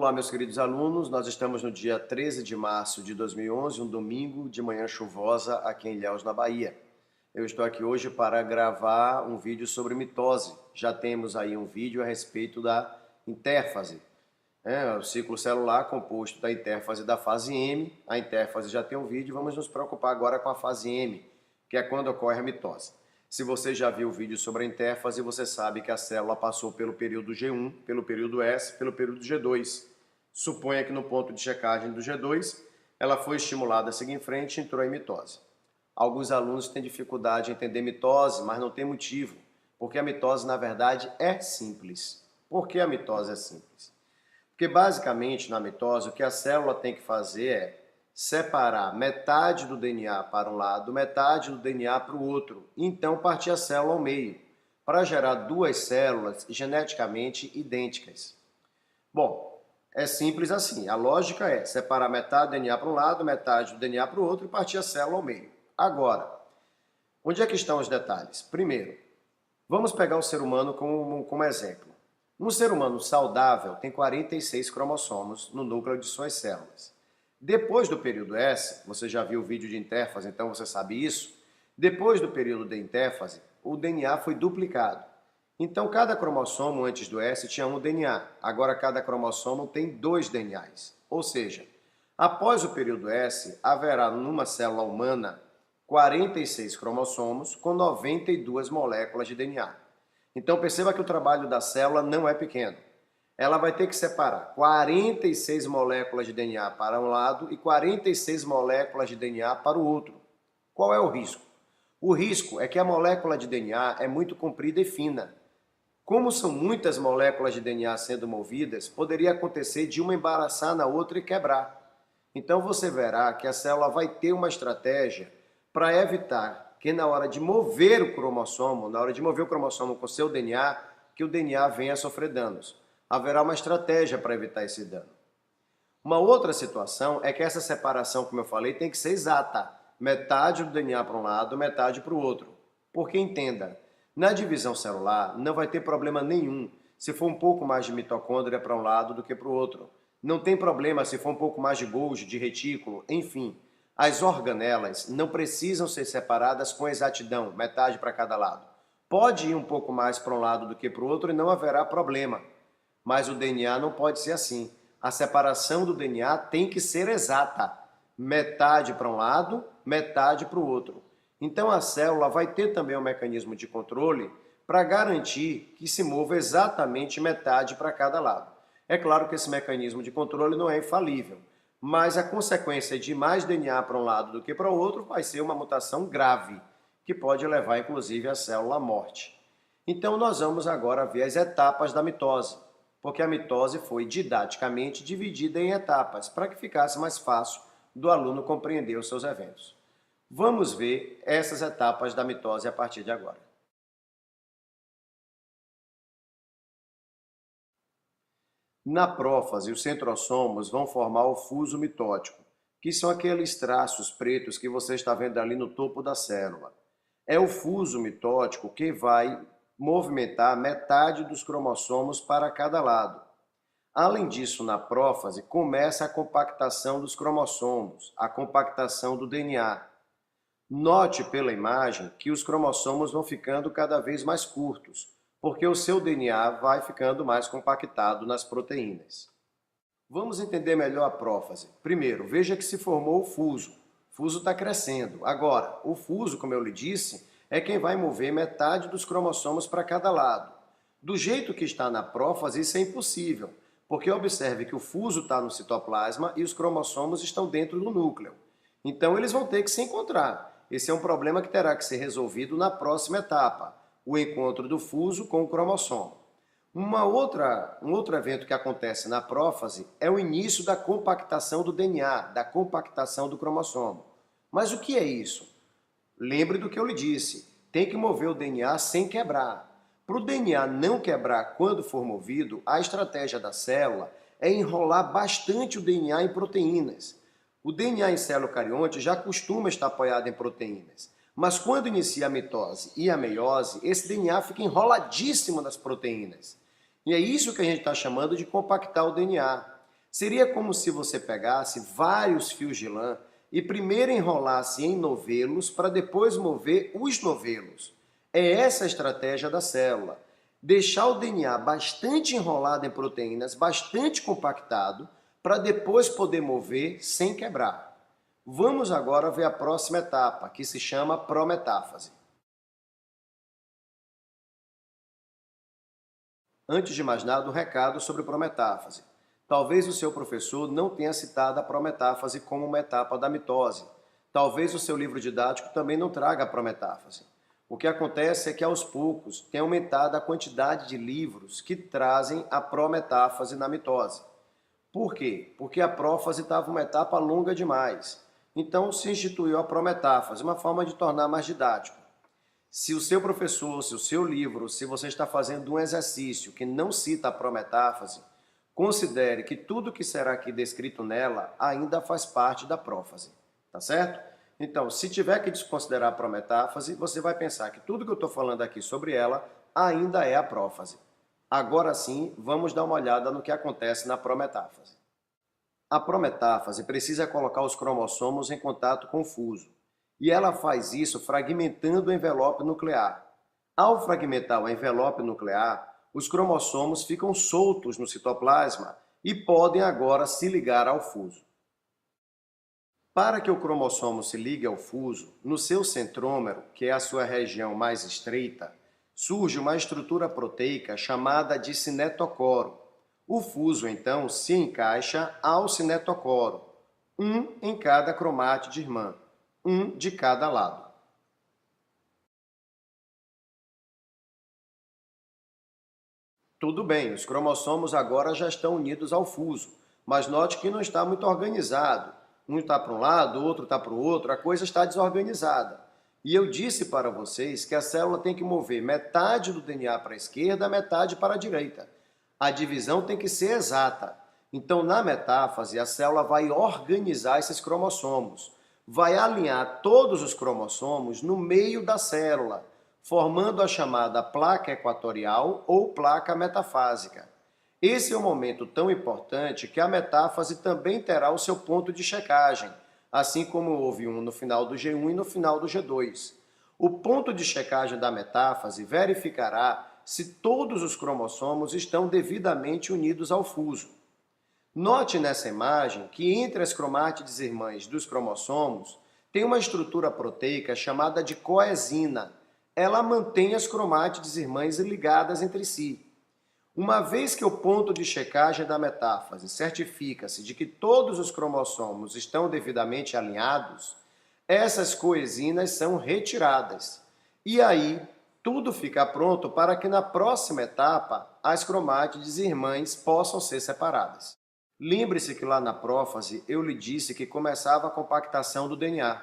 Olá, meus queridos alunos, nós estamos no dia 13 de março de 2011, um domingo de manhã chuvosa aqui em Ilhéus, na Bahia. Eu estou aqui hoje para gravar um vídeo sobre mitose. Já temos aí um vídeo a respeito da intérfase. O ciclo celular composto da intérfase da fase M. A intérfase já tem um vídeo, vamos nos preocupar agora com a fase M, que é quando ocorre a mitose. Se você já viu o vídeo sobre a intérfase, você sabe que a célula passou pelo período G1, pelo período S, pelo período G2. Suponha que no ponto de checagem do G2, ela foi estimulada a seguir em frente e entrou em mitose. Alguns alunos têm dificuldade em entender mitose, mas não tem motivo, porque a mitose, na verdade, é simples. Por que a mitose é simples? Porque, basicamente, na mitose, o que a célula tem que fazer é separar metade do DNA para um lado, metade do DNA para o outro, e então partir a célula ao meio, para gerar duas células geneticamente idênticas. Bom, é simples assim, a lógica é separar metade do DNA para um lado, metade do DNA para o outro e partir a célula ao meio. Agora, onde é que estão os detalhes? Primeiro, vamos pegar o ser humano como exemplo. Um ser humano saudável tem 46 cromossomos no núcleo de suas células. Depois do período S, você já viu o vídeo de intérfase, então você sabe isso. Depois do período de intérfase, o DNA foi duplicado. Então, cada cromossomo antes do S tinha um DNA. Agora, cada cromossomo tem 2 DNAs. Ou seja, após o período S, haverá numa célula humana 46 cromossomos com 92 moléculas de DNA. Então, perceba que o trabalho da célula não é pequeno. Ela vai ter que separar 46 moléculas de DNA para um lado e 46 moléculas de DNA para o outro. Qual é o risco? O risco é que a molécula de DNA é muito comprida e fina. Como são muitas moléculas de DNA sendo movidas, poderia acontecer de uma embaraçar na outra e quebrar. Então você verá que a célula vai ter uma estratégia para evitar que na hora de mover o cromossomo, com seu DNA, que o DNA venha a sofrer danos. Haverá uma estratégia para evitar esse dano. Uma outra situação é que essa separação, como eu falei, tem que ser exata. Metade do DNA para um lado, metade para o outro. Porque entenda, na divisão celular não vai ter problema nenhum se for um pouco mais de mitocôndria para um lado do que para o outro. Não tem problema se for um pouco mais de Golgi, de retículo, enfim. As organelas não precisam ser separadas com exatidão, metade para cada lado. Pode ir um pouco mais para um lado do que para o outro e não haverá problema. Mas o DNA não pode ser assim. A separação do DNA tem que ser exata. Metade para um lado, metade para o outro. Então a célula vai ter também um mecanismo de controle para garantir que se mova exatamente metade para cada lado. É claro que esse mecanismo de controle não é infalível, mas a consequência de mais DNA para um lado do que para o outro vai ser uma mutação grave, que pode levar inclusive a célula à morte. Então nós vamos agora ver as etapas da mitose, porque a mitose foi didaticamente dividida em etapas, para que ficasse mais fácil do aluno compreender os seus eventos. Vamos ver essas etapas da mitose a partir de agora. Na prófase, os centrossomos vão formar o fuso mitótico, que são aqueles traços pretos que você está vendo ali no topo da célula. É o fuso mitótico que vai movimentar metade dos cromossomos para cada lado. Além disso, na prófase, começa a compactação dos cromossomos, a compactação do DNA. Note pela imagem que os cromossomos vão ficando cada vez mais curtos, porque o seu DNA vai ficando mais compactado nas proteínas. Vamos entender melhor a prófase. Primeiro, veja que se formou o fuso. O fuso está crescendo. Agora, o fuso, como eu lhe disse, é quem vai mover metade dos cromossomos para cada lado. Do jeito que está na prófase, isso é impossível, porque observe que o fuso está no citoplasma e os cromossomos estão dentro do núcleo. Então, eles vão ter que se encontrar. Esse é um problema que terá que ser resolvido na próxima etapa, o encontro do fuso com o cromossomo. Um outro evento que acontece na prófase é o início da compactação do DNA, da compactação do cromossomo. Mas o que é isso? Lembre do que eu lhe disse, tem que mover o DNA sem quebrar. Para o DNA não quebrar quando for movido, a estratégia da célula é enrolar bastante o DNA em proteínas. O DNA em célula eucarionte já costuma estar apoiado em proteínas, mas quando inicia a mitose e a meiose, esse DNA fica enroladíssimo nas proteínas. E é isso que a gente está chamando de compactar o DNA. Seria como se você pegasse vários fios de lã e primeiro enrolasse em novelos para depois mover os novelos. É essa a estratégia da célula. Deixar o DNA bastante enrolado em proteínas, bastante compactado, para depois poder mover sem quebrar. Vamos agora ver a próxima etapa, que se chama prometáfase. Antes de mais nada, um recado sobre prometáfase. Talvez o seu professor não tenha citado a prometáfase como uma etapa da mitose. Talvez o seu livro didático também não traga a prometáfase. O que acontece é que aos poucos tem aumentado a quantidade de livros que trazem a prometáfase na mitose. Por quê? Porque a prófase estava uma etapa longa demais. Então se instituiu a prometáfase, uma forma de tornar mais didático. Se o seu professor, se o seu livro, se você está fazendo um exercício que não cita a prometáfase, considere que tudo que será aqui descrito nela ainda faz parte da prófase, tá certo? Então, se tiver que desconsiderar a prometáfase, você vai pensar que tudo que eu estou falando aqui sobre ela ainda é a prófase. Agora sim, vamos dar uma olhada no que acontece na prometáfase. A prometáfase precisa colocar os cromossomos em contato com o fuso. E ela faz isso fragmentando o envelope nuclear. Ao fragmentar o envelope nuclear, os cromossomos ficam soltos no citoplasma e podem agora se ligar ao fuso. Para que o cromossomo se ligue ao fuso, no seu centrômero, que é a sua região mais estreita, surge uma estrutura proteica chamada de cinetocoro. O fuso, então, se encaixa ao cinetocoro, um em cada cromátide irmã. Um de cada lado. Tudo bem, os cromossomos agora já estão unidos ao fuso, mas note que não está muito organizado. Um está para um lado, o outro está para o outro, a coisa está desorganizada. E eu disse para vocês que a célula tem que mover metade do DNA para a esquerda, metade para a direita. A divisão tem que ser exata. Então, na metáfase, a célula vai organizar esses cromossomos. Vai alinhar todos os cromossomos no meio da célula, formando a chamada placa equatorial ou placa metafásica. Esse é um momento tão importante que a metáfase também terá o seu ponto de checagem, assim como houve um no final do G1 e no final do G2. O ponto de checagem da metáfase verificará se todos os cromossomos estão devidamente unidos ao fuso. Note nessa imagem que entre as cromátides irmãs dos cromossomos tem uma estrutura proteica chamada de coenzina. Ela mantém as cromátides irmãs ligadas entre si. Uma vez que o ponto de checagem da metáfase certifica-se de que todos os cromossomos estão devidamente alinhados, essas coenzinas são retiradas. E aí, tudo fica pronto para que na próxima etapa as cromátides irmãs possam ser separadas. Lembre-se que lá na prófase eu lhe disse que começava a compactação do DNA.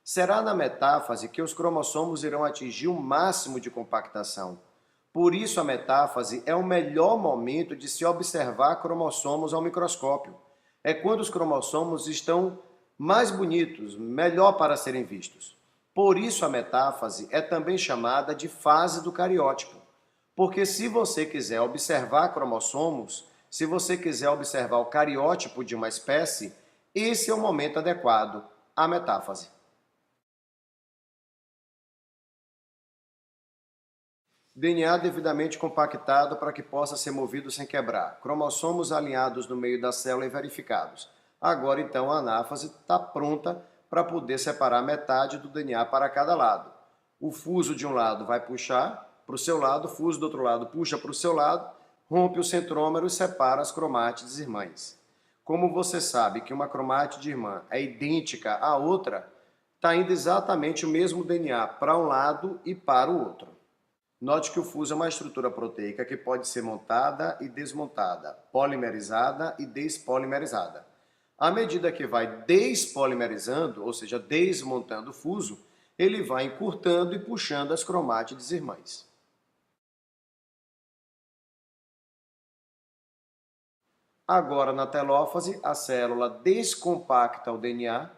Será na metáfase que os cromossomos irão atingir o máximo de compactação. Por isso a metáfase é o melhor momento de se observar cromossomos ao microscópio. É quando os cromossomos estão mais bonitos, melhor para serem vistos. Por isso a metáfase é também chamada de fase do cariótipo. Porque se você quiser observar cromossomos, se você quiser observar o cariótipo de uma espécie, esse é o momento adequado, a metáfase. DNA devidamente compactado para que possa ser movido sem quebrar. Cromossomos alinhados no meio da célula e verificados. Agora, então, a anáfase está pronta para poder separar metade do DNA para cada lado. O fuso de um lado vai puxar para o seu lado, o fuso do outro lado puxa para o seu lado, rompe o centrômero e separa as cromátides irmãs. Como você sabe que uma cromátide irmã é idêntica à outra, está indo exatamente o mesmo DNA para um lado e para o outro. Note que o fuso é uma estrutura proteica que pode ser montada e desmontada, polimerizada e despolimerizada. À medida que vai despolimerizando, ou seja, desmontando o fuso, ele vai encurtando e puxando as cromátides irmãs. Agora, na telófase, a célula descompacta o DNA,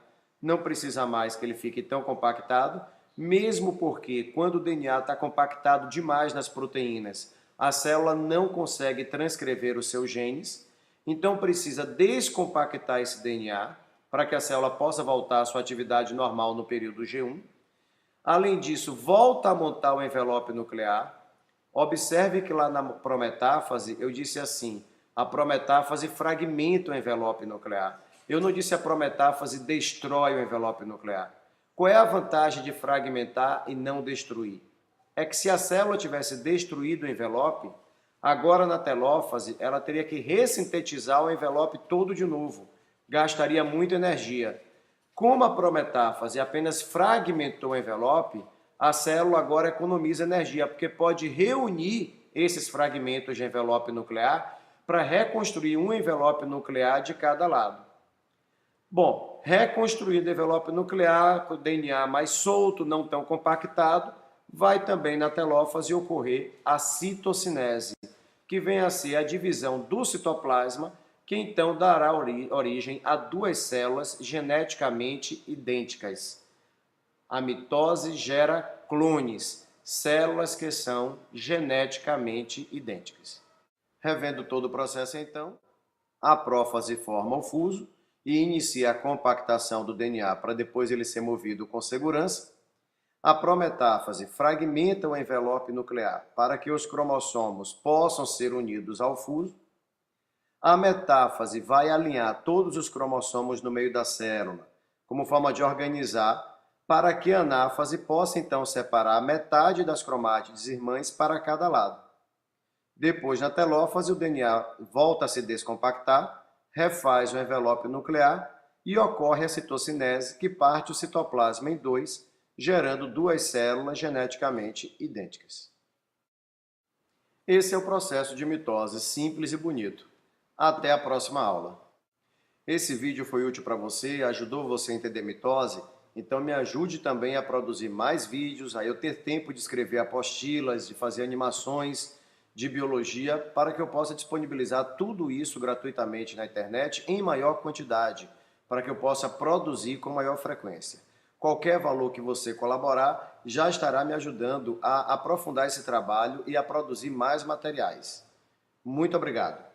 não precisa mais que ele fique tão compactado, mesmo porque quando o DNA está compactado demais nas proteínas, a célula não consegue transcrever os seus genes, Então precisa descompactar esse DNA para que a célula possa voltar à sua atividade normal no período G1. Além disso, volta a montar o envelope nuclear. Observe que lá na prometáfase eu disse assim, a prometáfase fragmenta o envelope nuclear. Eu não disse a prometáfase destrói o envelope nuclear. Qual é a vantagem de fragmentar e não destruir? É que se a célula tivesse destruído o envelope, agora na telófase ela teria que ressintetizar o envelope todo de novo. Gastaria muita energia. Como a prometáfase apenas fragmentou o envelope, a célula agora economiza energia, porque pode reunir esses fragmentos de envelope nuclear para reconstruir um envelope nuclear de cada lado. Bom, reconstruindo o envelope nuclear, com o DNA mais solto, não tão compactado, vai também na telófase ocorrer a citocinese, que vem a ser a divisão do citoplasma, que então dará origem a duas células geneticamente idênticas. A mitose gera clones, células que são geneticamente idênticas. Revendo todo o processo então, a prófase forma o fuso e inicia a compactação do DNA para depois ele ser movido com segurança. A prometáfase fragmenta o envelope nuclear para que os cromossomos possam ser unidos ao fuso. A metáfase vai alinhar todos os cromossomos no meio da célula, como forma de organizar, para que a anáfase possa então separar metade das cromátides irmãs para cada lado. Depois, na telófase, o DNA volta a se descompactar, refaz o envelope nuclear e ocorre a citocinese, que parte o citoplasma em dois, gerando duas células geneticamente idênticas. Esse é o processo de mitose simples e bonito. Até a próxima aula. Esse vídeo foi útil para você, ajudou você a entender mitose? Então me ajude também a produzir mais vídeos, a eu ter tempo de escrever apostilas, de fazer animações de biologia, para que eu possa disponibilizar tudo isso gratuitamente na internet em maior quantidade, para que eu possa produzir com maior frequência. Qualquer valor que você colaborar já estará me ajudando a aprofundar esse trabalho e a produzir mais materiais. Muito obrigado.